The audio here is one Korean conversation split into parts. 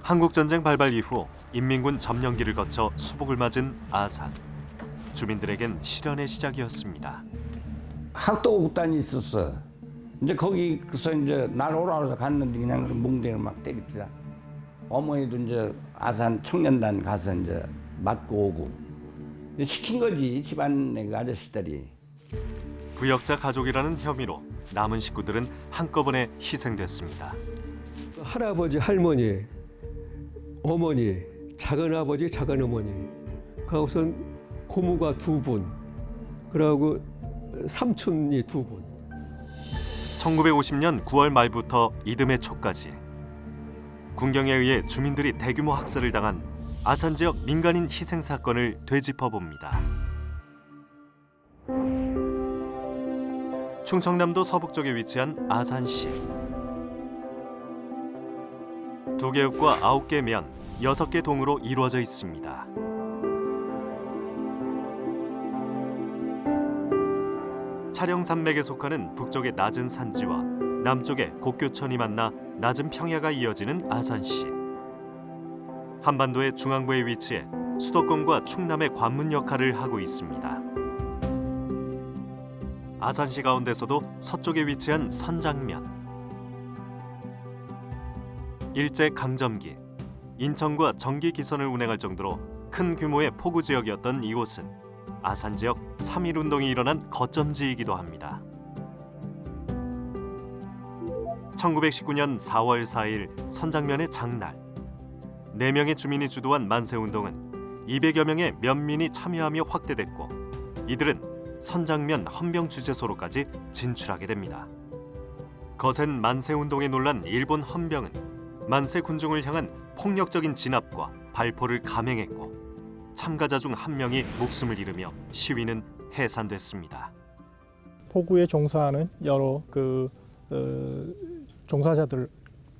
한국전쟁 발발 이후 인민군 점령기를 거쳐 수복을 맞은 아산. 주민들에겐 시련의 시작이었습니다. 학도국단이 있었어. 이제 거기서 이제 날 오라 그래서 갔는데 그냥 뭉댕이를 막 때립니다. 어머니도 이제 아산 청년단 가서 이제 맞고 오고 시킨 거지 집안의 그 아저씨들이. 부역자 가족이라는 혐의로 남은 식구들은 한꺼번에 희생됐습니다. 할아버지, 할머니, 어머니, 작은아버지, 작은어머니, 그하고선 고모가 2분, 그러고 삼촌이 2분. 1950년 9월 말부터 이듬해 초까지 군경에 의해 주민들이 대규모 학살을 당한 아산 지역 민간인 희생 사건을 되짚어 봅니다. 충청남도 서북쪽에 위치한 아산시. 2개 읍과 9개 면, 6개 동으로 이루어져 있습니다. 차령산맥에 속하는 북쪽의 낮은 산지와 남쪽의 곡교천이 만나 낮은 평야가 이어지는 아산시. 한반도의 중앙부에 위치해 수도권과 충남의 관문 역할을 하고 있습니다. 아산시 가운데서도 서쪽에 위치한 선장면. 일제 강점기, 인천과 전기 기선을 운행할 정도로 큰 규모의 포구 지역이었던 이곳은 아산 지역 3.1운동이 일어난 거점지이기도 합니다. 1919년 4월 4일 선장면의 장날, 4명의 주민이 주도한 만세운동은 200여 명의 면민이 참여하며 확대됐고 이들은 선장면 헌병주재소로까지 진출하게 됩니다. 거센 만세운동에 놀란 일본 헌병은 만세 군중을 향한 폭력적인 진압과 발포를 감행했고 참가자 중 1명이 목숨을 잃으며 시위는 해산됐습니다. 포구에 종사하는 여러 종사자들,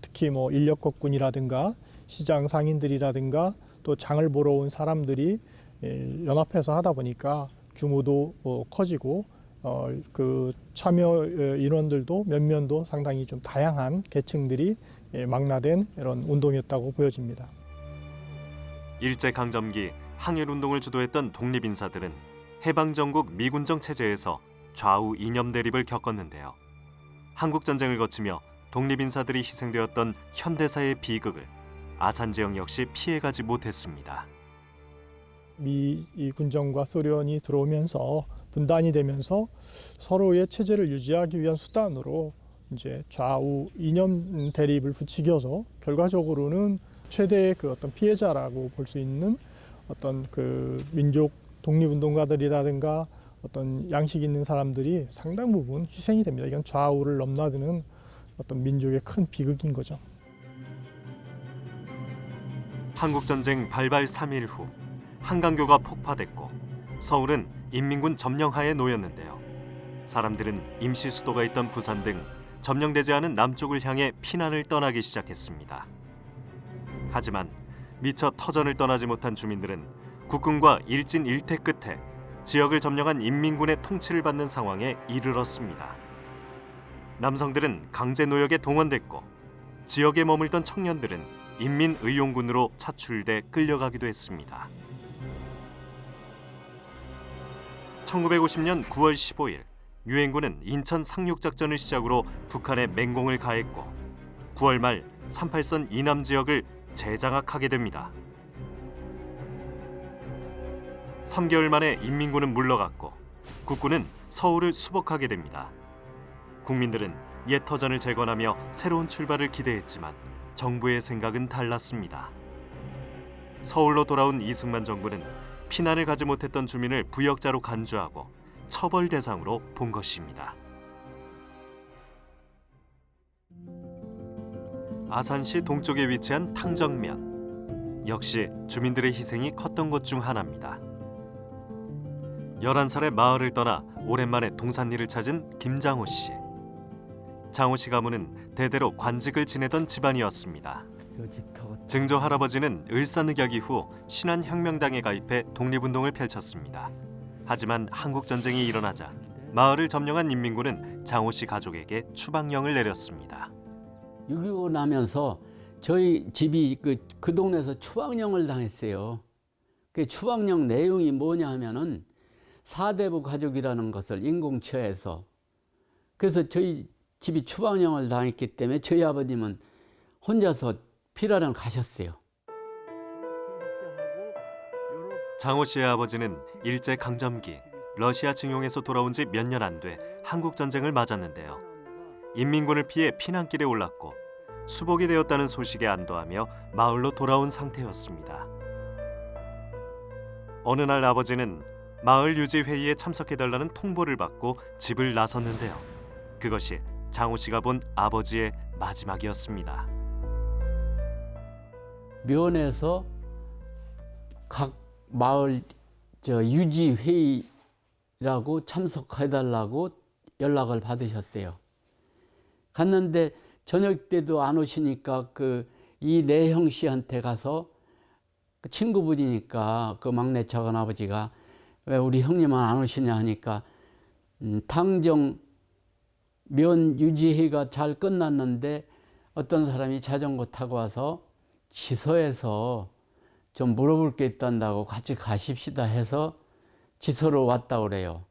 특히 뭐 인력거꾼이라든가 시장 상인들이라든가 또 장을 보러 온 사람들이 연합해서 하다 보니까 규모도 커지고 그 참여 인원들도 면면도 상당히 좀 다양한 계층들이 망라된 이런 운동이었다고 보여집니다. 일제강점기 항일운동을 주도했던 독립인사들은 해방전국 미군정 체제에서 좌우 이념 대립을 겪었는데요. 한국전쟁을 거치며 독립인사들이 희생되었던 현대사의 비극을 아산 지역 역시 피해가지 못했습니다. 미 군정과 소련이 들어오면서 분단이 되면서 서로의 체제를 유지하기 위한 수단으로 이제 좌우 이념 대립을 부추겨서 결과적으로는 최대의 그 어떤 피해자라고 볼 수 있는 어떤 그 민족 독립운동가들이라든가 어떤 양식 있는 사람들이 상당 부분 희생이 됩니다. 이건 좌우를 넘나드는 어떤 민족의 큰 비극인 거죠. 한국전쟁 발발 3일 후 한강교가 폭파됐고 서울은 인민군 점령하에 놓였는데요. 사람들은 임시 수도가 있던 부산 등 점령되지 않은 남쪽을 향해 피난을 떠나기 시작했습니다. 하지만 미처 터전을 떠나지 못한 주민들은 국군과 일진 일퇴 끝에 지역을 점령한 인민군의 통치를 받는 상황에 이르렀습니다. 남성들은 강제 노역에 동원됐고 지역에 머물던 청년들은 인민의용군으로 차출돼 끌려가기도 했습니다. 1950년 9월 15일 유엔군은 인천 상륙작전을 시작으로 북한에 맹공을 가했고 9월 말 38선 이남 지역을 재장악하게 됩니다. 3개월 만에 인민군은 물러갔고 국군은 서울을 수복하게 됩니다. 국민들은 옛 터전을 재건하며 새로운 출발을 기대했지만 정부의 생각은 달랐습니다. 서울로 돌아온 이승만 정부는 피난을 가지 못했던 주민을 부역자로 간주하고 처벌 대상으로 본 것입니다. 아산시 동쪽에 위치한 탕정면. 역시 주민들의 희생이 컸던 것 중 하나입니다. 11살의 마을을 떠나 오랜만에 동산리를 찾은 김장호 씨. 장호 씨 가문은 대대로 관직을 지내던 집안이었습니다. 증조 할아버지는 을사늑약 이후 신한혁명당에 가입해 독립운동을 펼쳤습니다. 하지만 한국전쟁이 일어나자 마을을 점령한 인민군은 장호 씨 가족에게 추방령을 내렸습니다. 6.25 나면서 저희 집이 그 동네에서 추방령을 당했어요. 그 추방령 내용이 뭐냐 하면은 사대부 가족이라는 것을 인공치하해서, 그래서 저희 집이 추방령을 당했기 때문에 저희 아버님은 혼자서 피라령 가셨어요. 장호 씨의 아버지는 일제 강점기 러시아 징용에서 돌아온 지 몇 년 안 돼 한국 전쟁을 맞았는데요. 인민군을 피해 피난길에 올랐고 수복이 되었다는 소식에 안도하며 마을로 돌아온 상태였습니다. 어느 날 아버지는 마을 유지 회의에 참석해달라는 통보를 받고 집을 나섰는데요. 그것이 장호 씨가 본 아버지의 마지막이었습니다. 면에서 각 마을 유지 회의라고 참석해달라고 연락을 받으셨어요. 갔는데 저녁 때도 안 오시니까 이 내형 씨한테 가서 그 친구분이니까 그 막내 작은 아버지가 왜 우리 형님은 안 오시냐 하니까 당정 면 유지회가 잘 끝났는데 어떤 사람이 자전거 타고 와서 지서에서 좀 물어볼 게 있단다고 같이 가십시다 해서 지서로 왔다 그래요.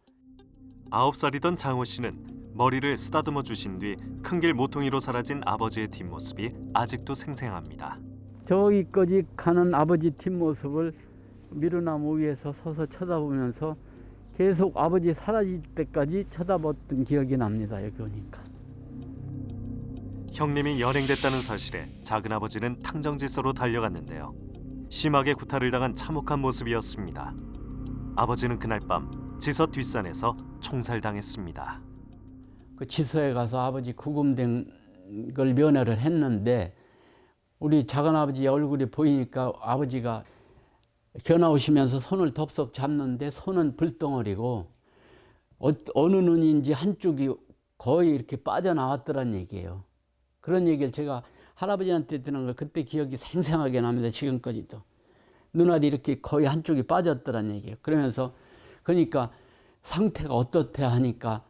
9살이던 장호 씨는 머리를 쓰다듬어 주신 뒤 큰 길 모퉁이로 사라진 아버지의 뒷모습이 아직도 생생합니다. 저기까지 가는 아버지 뒷모습을 미루나무 위에서 서서 쳐다보면서 계속 아버지 사라질 때까지 쳐다봤던 기억이 납니다. 여기 오니까. 형님이 연행됐다는 사실에 작은아버지는 탕정지서로 달려갔는데요. 심하게 구타를 당한 참혹한 모습이었습니다. 아버지는 그날 밤 지서 뒷산에서 총살당했습니다. 그 지서에 가서 아버지 구금된 걸 면회를 했는데 우리 작은아버지 얼굴이 보이니까 아버지가 겨나오시면서 손을 덥석 잡는데 손은 불덩어리고 어느 눈인지 한쪽이 거의 이렇게 빠져나왔더란 얘기예요. 그런 얘기를 제가 할아버지한테 들은 걸 그때 기억이 생생하게 납니다. 지금까지도. 눈알이 이렇게 거의 한쪽이 빠졌더란 얘기예요. 그러니까 상태가 어떻대 하니까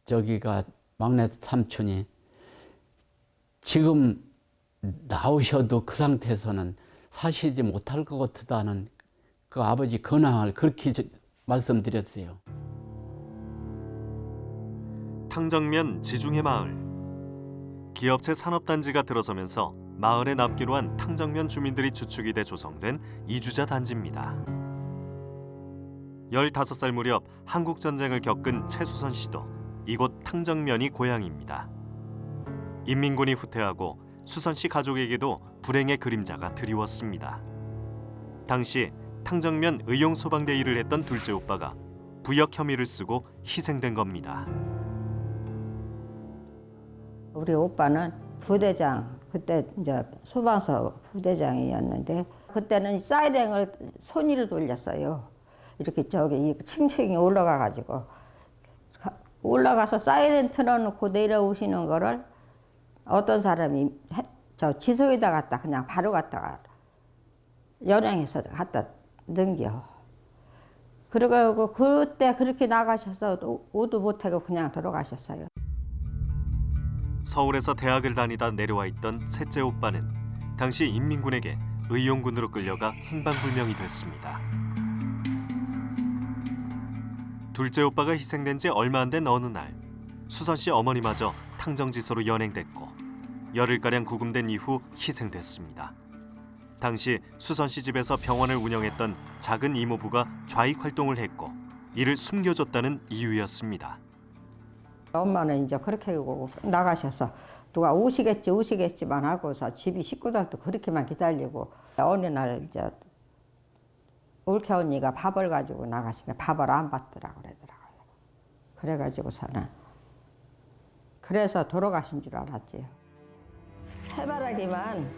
저기가 막내 삼촌이 지금 나오셔도 그 상태에서는 사시지 못할 것 같다는 그 아버지 근황을 그렇게 말씀드렸어요. 탕정면 지중해 마을. 기업체 산업단지가 들어서면서 마을에 남기로 한 탕정면 주민들이 주축이 돼 조성된 이주자 단지입니다. 15살 무렵 한국전쟁을 겪은 최수선 씨도 이곳 탕정면이 고향입니다. 인민군이 후퇴하고 수선 씨 가족에게도 불행의 그림자가 드리웠습니다. 당시 탕정면 의용소방대 일을 했던 둘째 오빠가 부역 혐의를 쓰고 희생된 겁니다. 우리 오빠는 부대장, 그때 이제 소방서 부대장이었는데 그때는 사이렌을 손이로 돌렸어요. 이렇게 층층이 올라가가지고 올라가서 사이렌 틀어놓고 내려오시는 거를 어떤 사람이 지소에다 갖다 그냥 바로 갖다가 연행해서 갖다 넘겨. 그래가지고 그때 그렇게 나가셔서 오도 못하고 그냥 돌아가셨어요. 서울에서 대학을 다니다 내려와 있던 셋째 오빠는 당시 인민군에게 의용군으로 끌려가 행방불명이 됐습니다. 둘째 오빠가 희생된 지 얼마 안 된 어느 날 수선 씨 어머니마저 탕정지소로 연행됐고 열흘가량 구금된 이후 희생됐습니다. 당시 수선 씨 집에서 병원을 운영했던 작은 이모부가 좌익 활동을 했고 이를 숨겨줬다는 이유였습니다. 엄마는 이제 그렇게 하고 나가셔서 누가 오시겠지만 하고서 집이 식구들도 그렇게만 기다리고 어느 날 이제 올케 언니가 밥을 가지고 나가시면 밥을 안 받더라고 그러더라고요. 그래가지고서는 그래서 돌아가신 줄 알았지요. 해바라기만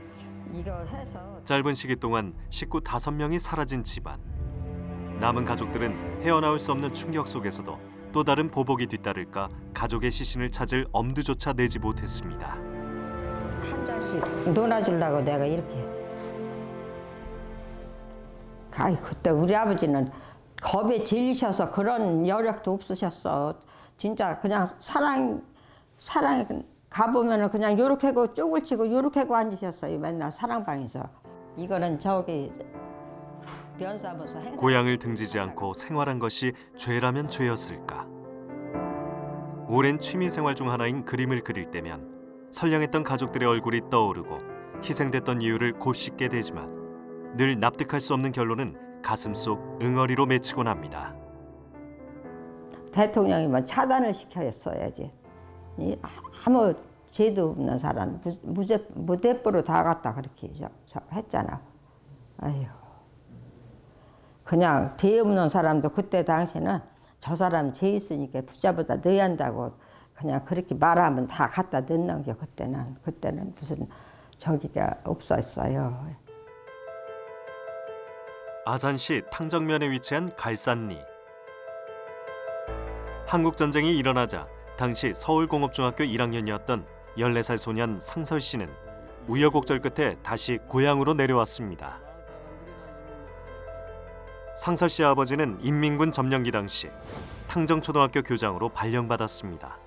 이거 해서 짧은 시기 동안 식구 5명이 사라진 집안. 남은 가족들은 헤어나올 수 없는 충격 속에서도 또 다른 보복이 뒤따를까 가족의 시신을 찾을 엄두조차 내지 못했습니다. 한 장씩 놀아주려고 내가 이렇게. 그때 우리 아버지는 겁에 질리셔서 그런 여력도 없으셨어. 진짜 그냥 사랑이 가보면은 그냥 요렇게 하고 쪽을 치고 요렇게 하고 앉으셨어요. 맨날 사랑방에서. 이거는 저기 면사무소 행사. 고향을 등지지 않고 생활한 것이 죄라면 죄였을까? 오랜 취미 생활 중 하나인 그림을 그릴 때면 선량했던 가족들의 얼굴이 떠오르고 희생됐던 이유를 곧씻게 되지만 늘 납득할 수 없는 결론은 가슴속 응어리로 맺히곤 합니다. 대통령이 뭐 차단을 시켜야지. 아무 죄도 없는 사람 무대뽀로 다 갖다 그렇게 했잖아. 아휴. 그냥 죄 없는 사람도 그때 당시는 저 사람 죄 있으니까 부자보다 넣어야 한다고 그냥 그렇게 말하면 다 갖다 넣는 게 그때는 무슨 저기가 없었어요. 아산시 탕정면에 위치한 갈산리. 한국전쟁이 일어나자 당시 서울공업중학교 1학년이었던 14살 소년 상설 씨는 우여곡절 끝에 다시 고향으로 내려왔습니다. 상설 씨 아버지는 인민군 점령기 당시 탕정초등학교 교장으로 발령받았습니다.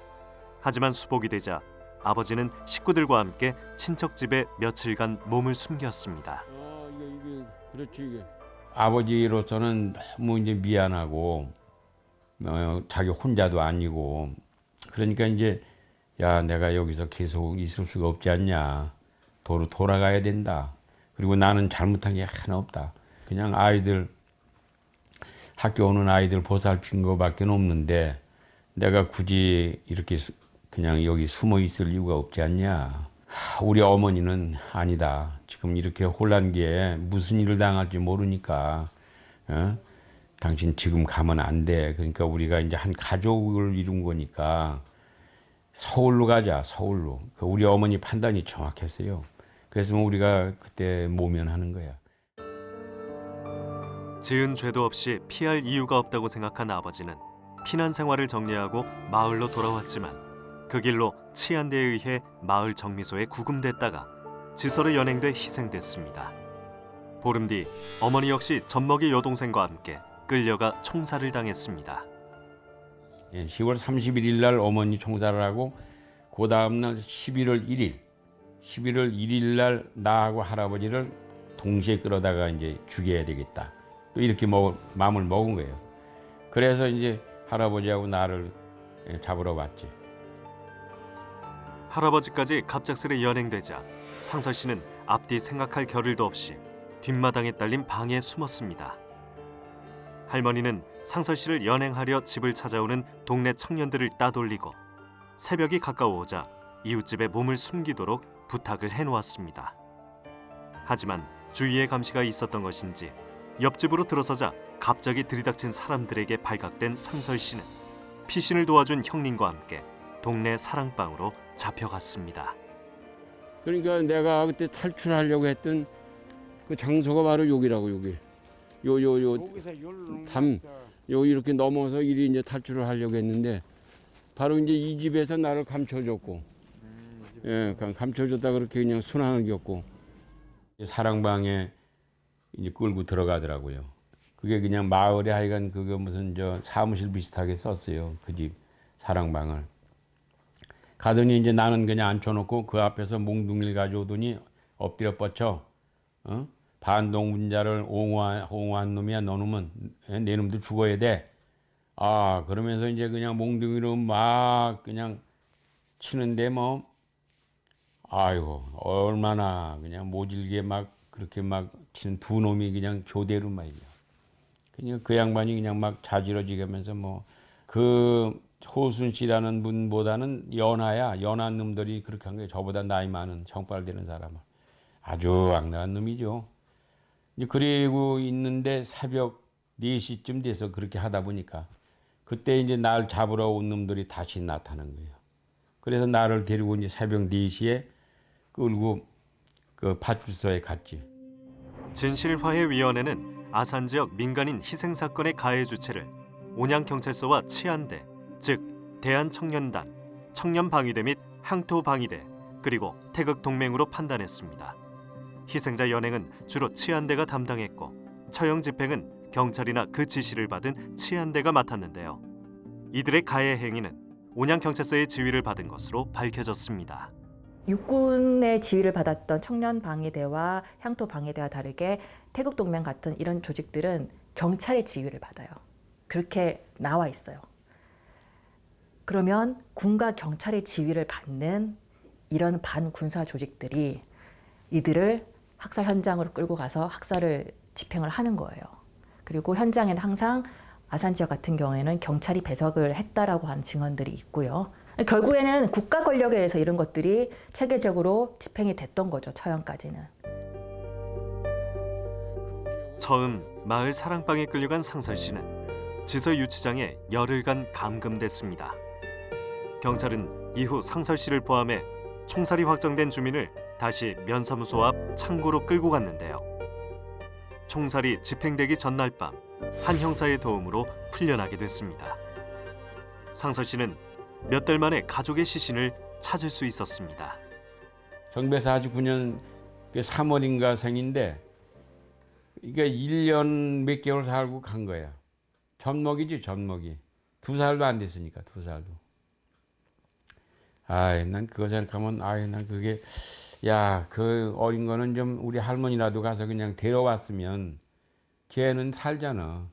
하지만 수복이 되자 아버지는 식구들과 함께 친척 집에 며칠간 몸을 숨겼습니다. 이게 그렇지 이게. 아버지로서는 너무 이제 미안하고 자기 혼자도 아니고 그러니까 이제 야 내가 여기서 계속 있을 수가 없지 않냐. 돌아가야 된다. 그리고 나는 잘못한 게 하나 없다. 그냥 아이들 학교 오는 아이들 보살핀 거밖에 없는데 내가 굳이 이렇게 그냥 여기 숨어 있을 이유가 없지 않냐. 우리 어머니는 아니다. 지금 이렇게 혼란기에 무슨 일을 당할지 모르니까 당신 지금 가면 안 돼. 그러니까 우리가 이제 한 가족을 이룬 거니까 서울로 가자. 서울로. 우리 어머니 판단이 정확했어요. 그래서 우리가 그때 모면하는 거야. 지은 죄도 없이 피할 이유가 없다고 생각한 아버지는 피난 생활을 정리하고 마을로 돌아왔지만 그 길로 치안대에 의해 마을 정미소에 구금됐다가 지서로 연행돼 희생됐습니다. 보름 뒤 어머니 역시 젖먹이 여동생과 함께 끌려가 총살을 당했습니다. 10월 31일 날 어머니 총살을 하고 그 다음 날 11월 1일 날 나하고 할아버지를 동시에 끌어다가 이제 죽여야 되겠다. 또 이렇게 마음을 먹은 거예요. 그래서 이제 할아버지하고 나를 잡으러 왔지. 할아버지까지 갑작스레 연행되자 상설 씨는 앞뒤 생각할 겨를도 없이 뒷마당에 딸린 방에 숨었습니다. 할머니는 상설 씨를 연행하려 집을 찾아오는 동네 청년들을 따돌리고 새벽이 가까워오자 이웃집에 몸을 숨기도록 부탁을 해놓았습니다. 하지만 주위의 감시가 있었던 것인지 옆집으로 들어서자 갑자기 들이닥친 사람들에게 발각된 상설 씨는 피신을 도와준 형님과 함께 동네 사랑방으로 잡혀갔습니다. 그러니까 내가 그때 탈출하려고 했던 그 장소가 바로 여기라고 여기. 요 이렇게 넘어서 이리 이제 탈출을 하려고 했는데 바로 이제 이 집에서 나를 감춰줬고, 감춰줬다 그렇게 그냥 순환을 겪고 사랑방에 이제 끌고 들어가더라고요. 그게 그냥 마을에 하여간 그거 무슨 저 사무실 비슷하게 썼어요. 그 집 사랑방을. 가더니 이제 나는 그냥 앉혀놓고 그 앞에서 몽둥이를 가져오더니 엎드려 뻗쳐. 반동분자를 옹호한 놈이야. 너 놈은 내 놈도 죽어야 돼. 그러면서 이제 그냥 몽둥이로 막 그냥 치는데 뭐 아이고 얼마나 그냥 모질게 막 그렇게 막 치는 두 놈이 그냥 교대로 말이야. 그냥 그 양반이 그냥 막 자지러지게 하면서 뭐 그 호순 씨라는 분보다는 연한 놈들이 그렇게 한 거예요. 저보다 나이 많은 형빨되는 사람을. 아주 악랄한 놈이죠. 이제 그리고 있는데 새벽 4시쯤 돼서 그렇게 하다 보니까 그때 이제 날 잡으러 온 놈들이 다시 나타난 거예요. 그래서 나를 데리고 이제 새벽 4시에 끌고 그 파출소에 갔지. 진실화해위원회는 아산 지역 민간인 희생 사건의 가해 주체를 온양경찰서와 치안대, 즉 대한청년단, 청년방위대 및 향토방위대, 그리고 태극동맹으로 판단했습니다. 희생자 연행은 주로 치안대가 담당했고 처형 집행은 경찰이나 그 지시를 받은 치안대가 맡았는데요. 이들의 가해 행위는 온양경찰서의 지휘를 받은 것으로 밝혀졌습니다. 육군의 지휘를 받았던 청년방위대와 향토방위대와 다르게 태국동맹 같은 이런 조직들은 경찰의 지휘를 받아요. 그렇게 나와 있어요. 그러면 군과 경찰의 지휘를 받는 이런 반군사 조직들이 이들을 학살 현장으로 끌고 가서 학살을 집행을 하는 거예요. 그리고 현장에는 항상 아산 지역 같은 경우에는 경찰이 배석을 했다라고 하는 증언들이 있고요. 결국에는 국가 권력에 의해서 이런 것들이 체계적으로 집행이 됐던 거죠. 처형까지는. 처음 마을 사랑방에 끌려간 상설 씨는 지서 유치장에 열흘간 감금됐습니다. 경찰은 이후 상설 씨를 포함해 총살이 확정된 주민을 다시 면사무소 앞 창고로 끌고 갔는데요. 총살이 집행되기 전날 밤 한 형사의 도움으로 풀려나게 됐습니다. 상설 씨는 몇 달 만에 가족의 시신을 찾을 수 있었습니다. 정배사 49년 3월인가 생인데 이게 1년 몇 개월 살고 간 거야. 젖먹이지, 젖먹이. 2살도 안 됐으니까, 2살도. 아이, 난 그거 생각하면, 난 그게, 야, 그 어린 거는 좀 우리 할머니라도 가서 그냥 데려왔으면 걔는 살잖아.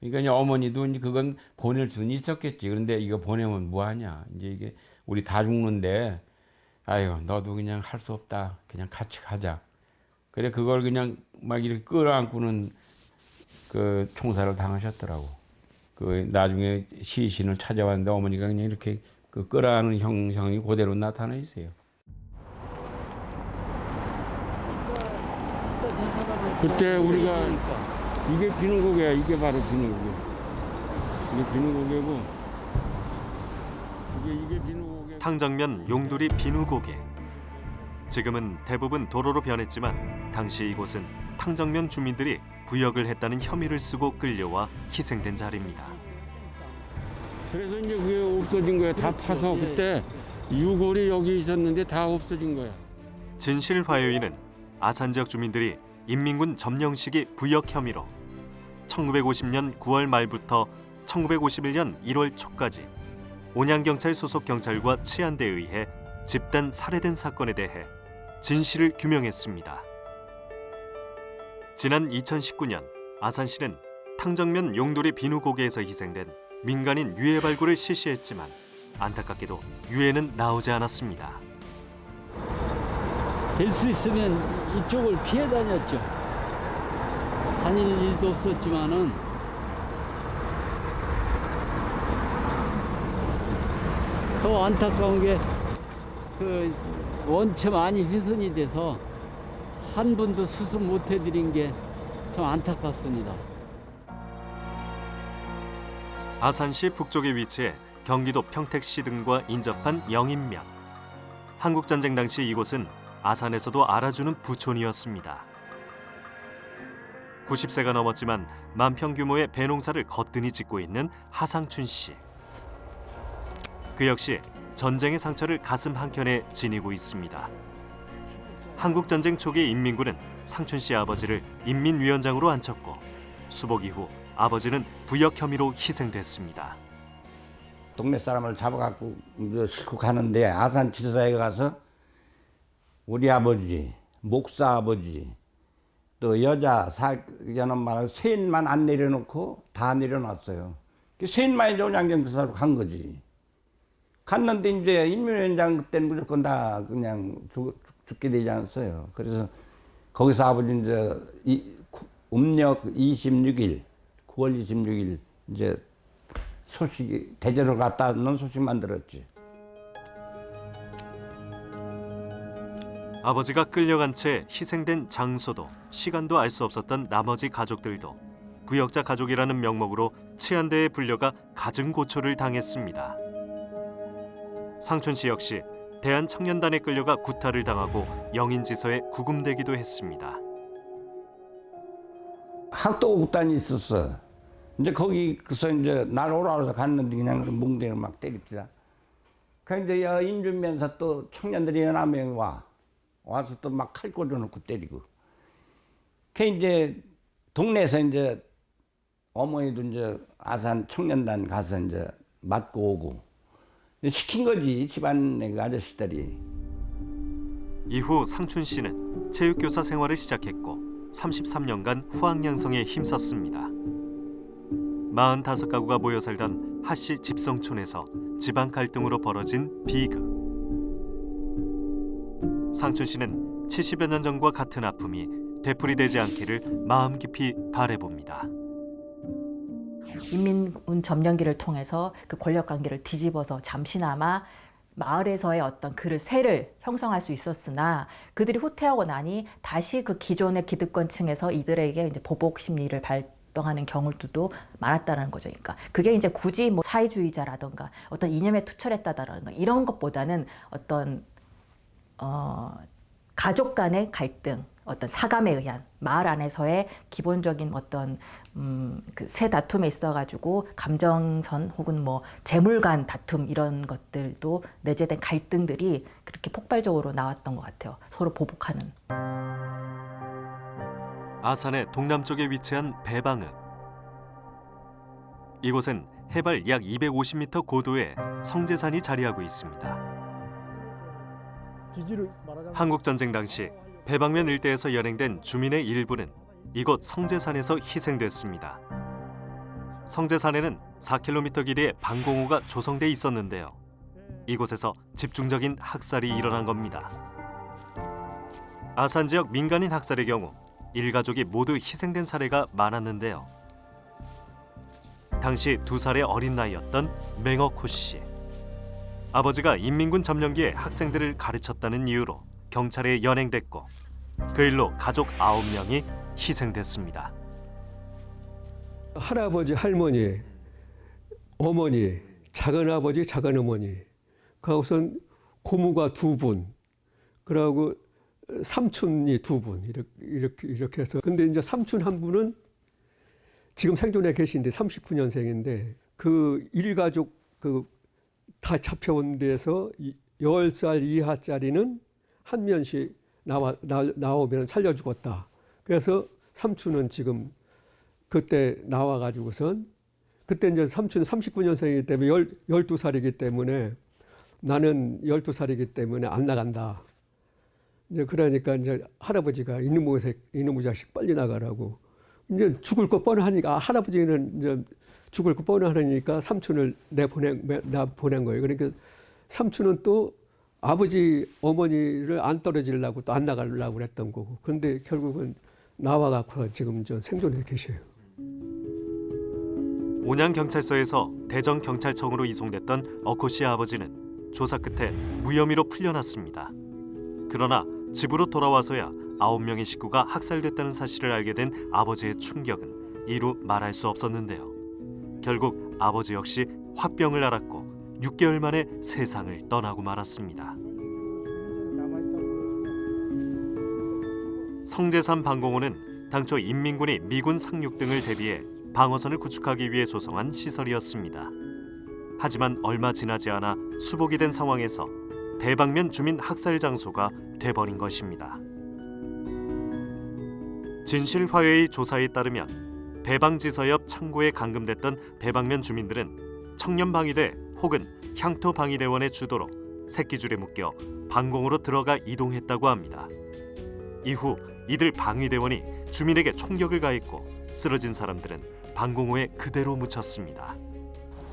그러니까 이제 어머니도 이제 그건 보낼 수는 있었겠지. 그런데 이거 보내면 뭐하냐. 이제 이게 우리 다 죽는데, 아유, 너도 그냥 할 수 없다. 그냥 같이 가자. 그래, 그걸 그냥 막 이렇게 끌어안고는 그 총살을 당하셨더라고. 그 나중에 시신을 찾아왔는데 어머니가 그냥 이렇게 그 끌어안는 형상이 그대로 나타나 있어요. 그때 우리가 이게 비누고개야. 이게 바로 비누고개. 이게 비누고개고 이게 비누고개. 탕정면 용두리 비누고개. 지금은 대부분 도로로 변했지만 당시 이곳은 탕정면 주민들이 부역을 했다는 혐의를 쓰고 끌려와 희생된 자리입니다. 그래서 이제 그게 없어진 거야. 다 파서 그때 유골이 여기 있었는데 다 없어진 거야. 진실 화요인은 아산 지역 주민들이 인민군 점령 시기 부역 혐의로 1950년 9월 말부터 1951년 1월 초까지 온양경찰 소속 경찰과 치안대에 의해 집단 살해된 사건에 대해 진실을 규명했습니다. 지난 2019년 아산시는 탕정면 용도리 비누고개에서 희생된 민간인 유해 발굴을 실시했지만 안타깝게도 유해는 나오지 않았습니다. 될 수 있으면 이쪽을 피해 다녔죠. 다닐 일도 없었지만은 더 안타까운 게 그 원체 많이 훼손이 돼서 한 분도 수습 못 해드린 게 참 안타깝습니다. 아산시 북쪽에 위치해 경기도 평택시 등과 인접한 영인면. 한국전쟁 당시 이곳은 아산에서도 알아주는 부촌이었습니다. 90세가 넘었지만 만평 규모의 배농사를 거뜬히 짓고 있는 하상춘 씨. 그 역시 전쟁의 상처를 가슴 한켠에 지니고 있습니다. 한국전쟁 초기 인민군은 상춘 씨 아버지를 인민위원장으로 앉혔고 수복 이후 아버지는 부역 혐의로 희생됐습니다. 동네 사람을 잡아갖고 이제 싣고 가는데 아산 지사에 가서 우리 아버지, 목사 아버지, 또 여자 사견 엄마를 셋만 안 내려놓고 다 내려놨어요. 셋만 이제 온양경찰서로 간 거지. 갔는데 이제 인민위원장 그때는 무조건 다 그냥 죽게 되지 않았어요. 그래서 거기서 아버지 이제 음력 26일, 9월 26일 이제 소식이 대전으로 갔다 오는 소식만 들었지. 아버지가 끌려간 채 희생된 장소도 시간도 알 수 없었던 나머지 가족들도 부역자 가족이라는 명목으로 치안대에 불려가 갖은 고초를 당했습니다. 상춘 씨 역시 대한청년단에 끌려가 구타를 당하고 영인지서에 구금되기도 했습니다. 학도극단이 있었어. 이제 거기서 이제 날 오라 해서 갔는데 그냥 뭉대를 막 때립니다. 그런데 인준면서 또 청년들이 여러 명이 와서 또 막 칼 꽂아놓고 때리고. 그 이제 동네에서 이제 어머니도 이제 아산 청년단 가서 이제 맞고 오고. 시킨 거지 집안의 그 아저씨들이. 이후 상춘 씨는 체육교사 생활을 시작했고 33년간 후학양성에 힘썼습니다. 45가구가 모여 살던 하씨 집성촌에서 지방 갈등으로 벌어진 비극. 상춘 씨는 70여 년 전과 같은 아픔이 되풀이되지 않기를 마음 깊이 바라봅니다. 인민군 점령기를 통해서 그 권력 관계를 뒤집어서 잠시나마 마을에서의 어떤 새를 형성할 수 있었으나 그들이 후퇴하고 나니 다시 그 기존의 기득권층에서 이들에게 이제 보복 심리를 발동하는 경우들도 많았다는 거죠. 그러니까 그게 이제 굳이 뭐 사회주의자라든가 어떤 이념에 투철했다라든가 이런 것보다는 어떤 가족 간의 갈등, 어떤 사감에 의한 마을 안에서의 기본적인 어떤 그 새 다툼에 있어가지고 감정선 혹은 뭐 재물 간 다툼 이런 것들도 내재된 갈등들이 그렇게 폭발적으로 나왔던 것 같아요. 서로 보복하는. 아산의 동남쪽에 위치한 배방읍. 이곳은 해발 약 250m 고도의 성제산이 자리하고 있습니다. 한국전쟁 당시 배방면 일대에서 연행된 주민의 일부는 이곳 성제산에서 희생됐습니다. 성제산에는 4km 길이의 방공호가 조성돼 있었는데요. 이곳에서 집중적인 학살이 일어난 겁니다. 아산 지역 민간인 학살의 경우 일가족이 모두 희생된 사례가 많았는데요. 당시 2살의 어린 나이였던 맹어코 씨. 아버지가 인민군 점령기에 학생들을 가르쳤다는 이유로 경찰에 연행됐고 그 일로 가족 9명이 희생됐습니다. 할아버지, 할머니, 어머니, 작은아버지, 작은어머니, 그하고선 고모가 2분, 그러고 삼촌이 2분 이렇게 해서. 근데 이제 삼촌 한 분은 지금 생존해 계신데 39년생인데 그 일가족 다 잡혀온 데서 10살 이하짜리는 한 명씩 나오면 살려 죽었다. 그래서 삼촌은 지금 그때 나와가지고선 그때 이제 삼촌은 39년생이기 때문에 12살이기 때문에 나는 12살이기 때문에 안 나간다. 이제 그러니까 이제 할아버지가 이놈의 자식 빨리 나가라고. 이제 죽을 거 뻔하니까 할아버지는 이제 죽을 거 뻔하니까 삼촌을 나 보낸 거예요. 그러니까 삼촌은 또 아버지 어머니를 안 떨어지려고 또 안 나가려고 그랬던 거고. 그런데 결국은 나와갖고 지금 저 생존해 계셔요. 온양경찰서에서 대전경찰청으로 이송됐던 어코 씨의 아버지는 조사 끝에 무혐의로 풀려났습니다. 그러나 집으로 돌아와서야 9명의 식구가 학살됐다는 사실을 알게 된 아버지의 충격은 이루 말할 수 없었는데요. 결국 아버지 역시 화병을 앓았고 6개월 만에 세상을 떠나고 말았습니다. 성제산 방공호는 당초 인민군이 미군 상륙 등을 대비해 방어선을 구축하기 위해 조성한 시설이었습니다. 하지만 얼마 지나지 않아 수복이 된 상황에서 배방면 주민 학살 장소가 돼버린 것입니다. 진실화훼의 조사에 따르면 배방지서 옆 창고에 감금됐던 배방면 주민들은 청년방위대 혹은 향토방위대원의 주도로 새끼줄에 묶여 방공으로 들어가 이동했다고 합니다. 이후 이들 방위대원이 주민에게 총격을 가했고 쓰러진 사람들은 방공호에 그대로 묻혔습니다.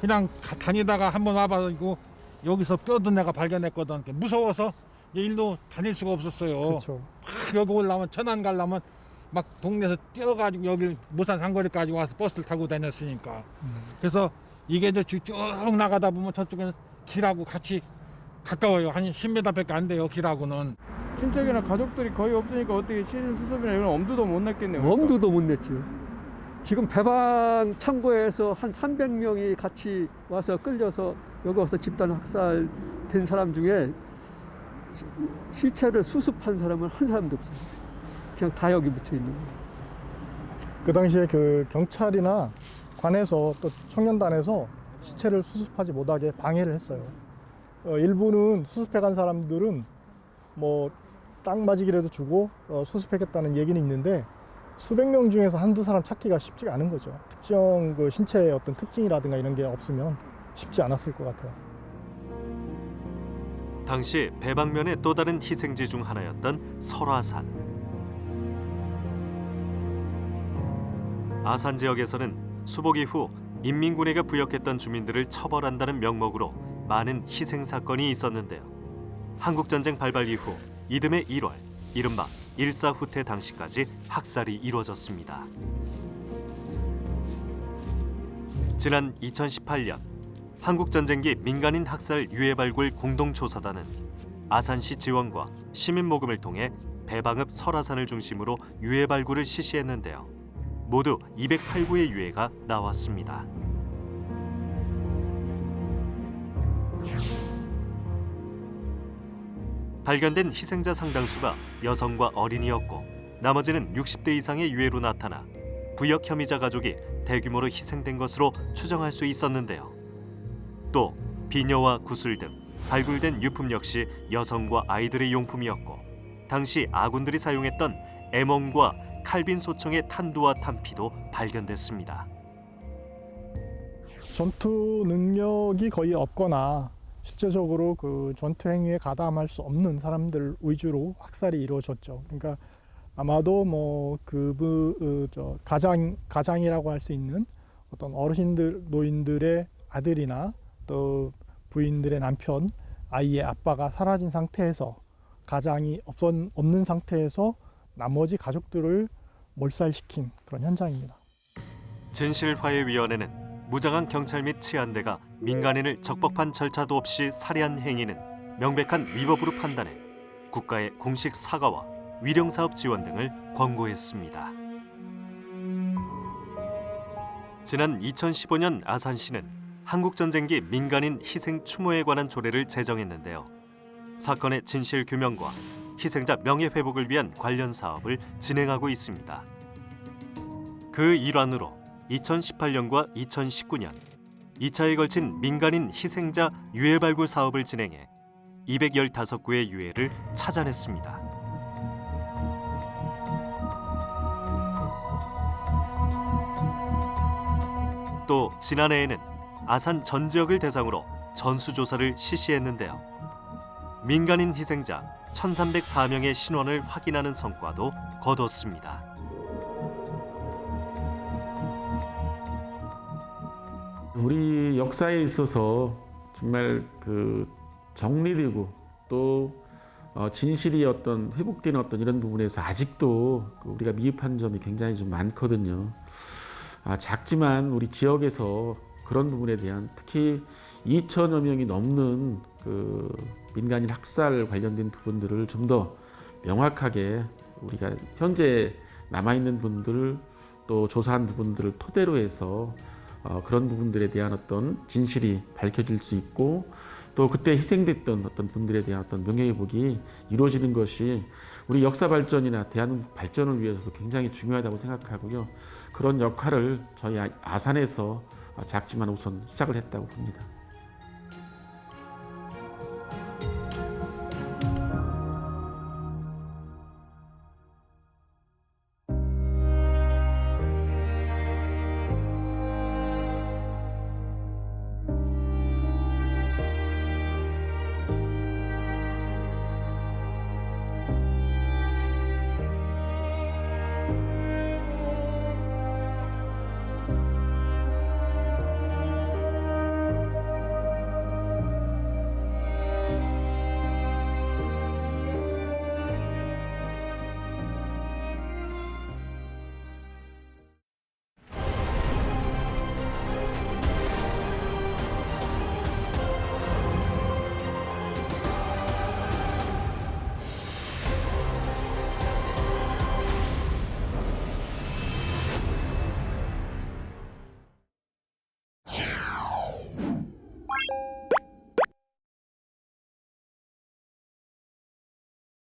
그냥 다니다가 한번 와가지고 여기서 뼈도 내가 발견했거든. 무서워서 일도 다닐 수가 없었어요. 그렇죠. 막 여기 올라오면 천안 가려면 막 동네에서 뛰어가지고 여기 모산 상거리까지 와서 버스를 타고 다녔으니까. 그래서 이게 이제 쭉 나가다 보면 저쪽에는 길하고 같이 가까워요. 한 10m밖에 안 돼요, 길하고는. 친척이나 가족들이 거의 없으니까 어떻게 시신 수습이나 이런 엄두도 못 냈겠네요. 그러니까. 엄두도 못 냈죠. 지금 배방 창고에서 한 300명이 같이 와서 끌려서 여기 와서 집단 학살된 사람 중에 시체를 수습한 사람은 한 사람도 없어요. 그냥 다 여기 묻혀 있는 거예요. 그 당시에 그 경찰이나 관에서 또 청년단에서 시체를 수습하지 못하게 방해를 했어요. 일부는 수습해간 사람들은 뭐 딱 맞이기라도 주고 수습했겠다는 얘기는 있는데 수백 명 중에서 한두 사람 찾기가 쉽지가 않은 거죠. 특정 그 신체의 어떤 특징이라든가 이런 게 없으면 쉽지 않았을 것 같아요. 당시 배방면의 또 다른 희생지 중 하나였던 설화산. 아산 지역에서는 수복 이후 인민군에게 부역했던 주민들을 처벌한다는 명목으로 많은 희생 사건이 있었는데요. 한국전쟁 발발 이후 이듬해 1월, 이른바 일사후퇴 당시까지 학살이 이루어졌습니다. 지난 2018년 한국전쟁기 민간인 학살 유해 발굴 공동조사단은 아산시 지원과 시민 모금을 통해 배방읍 설화산을 중심으로 유해 발굴을 실시했는데요. 모두 208구의 유해가 나왔습니다. 발견된 희생자 상당수가 여성과 어린이였고 나머지는 60대 이상의 유해로 나타나 부역 혐의자 가족이 대규모로 희생된 것으로 추정할 수 있었는데요. 또 비녀와 구슬 등 발굴된 유품 역시 여성과 아이들의 용품이었고 당시 아군들이 사용했던 애몽과 칼빈 소총의 탄두와 탄피도 발견됐습니다. 전투 능력이 거의 없거나 실제적으로 그 전투 행위에 가담할 수 없는 사람들 위주로 학살이 이루어졌죠. 그러니까 아마도 뭐 가장이라고 할 수 있는 어떤 어르신들, 노인들의 아들이나 또 부인들의 남편, 아이의 아빠가 사라진 상태에서 가장이 없는 상태에서 나머지 가족들을 몰살시킨 그런 현장입니다. 진실화해위원회는 무장한 경찰 및 치안대가 민간인을 적법한 절차도 없이 살해한 행위는 명백한 위법으로 판단해 국가의 공식 사과와 위령사업 지원 등을 권고했습니다. 지난 2015년 아산시는 한국전쟁기 민간인 희생 추모에 관한 조례를 제정했는데요. 사건의 진실 규명과 희생자 명예회복을 위한 관련 사업을 진행하고 있습니다. 그 일환으로 2018년과 2019년 2차에 걸친 민간인 희생자 유해 발굴 사업을 진행해 215구의 유해를 찾아냈습니다. 또 지난해에는 아산 전 지역을 대상으로 전수조사를 실시했는데요. 민간인 희생자 1,304명의 신원을 확인하는 성과도 거뒀습니다. 우리 역사에 있어서 정말 그 정리되고 또 진실이 어떤 회복되는 어떤 이런 부분에서 아직도 우리가 미흡한 점이 굉장히 좀 많거든요. 작지만 우리 지역에서 그런 부분에 대한 특히 2천여 명이 넘는 그 민간인 학살 관련된 부분들을 좀 더 명확하게 우리가 현재 남아있는 분들 또 조사한 부분들을 토대로 해서 그런 부분들에 대한 어떤 진실이 밝혀질 수 있고 또 그때 희생됐던 어떤 분들에 대한 어떤 명예회복이 이루어지는 것이 우리 역사 발전이나 대한민국 발전을 위해서도 굉장히 중요하다고 생각하고요. 그런 역할을 저희 아산에서 작지만 우선 시작을 했다고 봅니다.